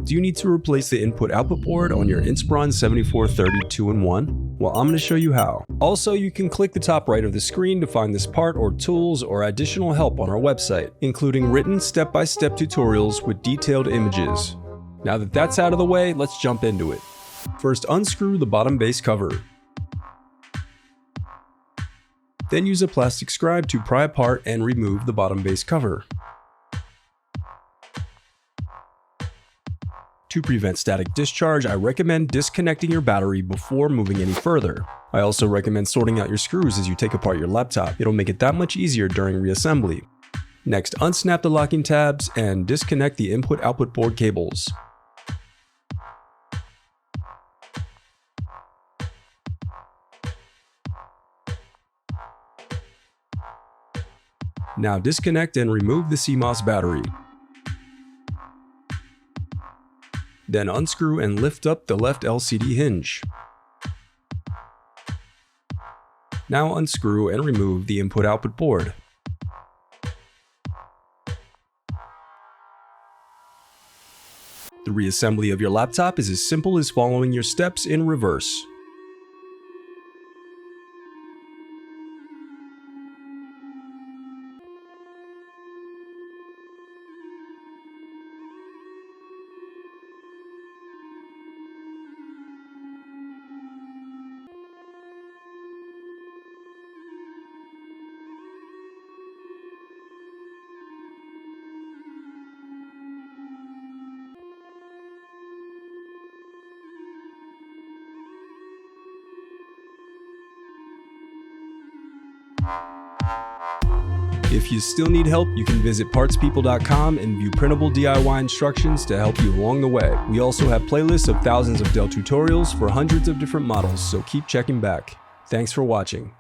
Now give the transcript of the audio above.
Do you need to replace the input-output board on your Inspiron 7430 2-in-1? Well, I'm going to show you how. Also, you can click the top right of the screen to find this part or tools or additional help on our website, including written step-by-step tutorials with detailed images. Now that that's out of the way, let's jump into it. First, unscrew the bottom base cover. Then use a plastic scribe to pry apart and remove the bottom base cover. To prevent static discharge, I recommend disconnecting your battery before moving any further. I also recommend sorting out your screws as you take apart your laptop. It'll make it that much easier during reassembly. Next, unsnap the locking tabs and disconnect the input-output board cables. Now disconnect and remove the CMOS battery. Then unscrew and lift up the left LCD hinge. Now unscrew and remove the input-output board. The reassembly of your laptop is as simple as following your steps in reverse. If you still need help, you can visit partspeople.com and view printable DIY instructions to help you along the way. We also have playlists of thousands of Dell tutorials for hundreds of different models, so keep checking back. Thanks for watching.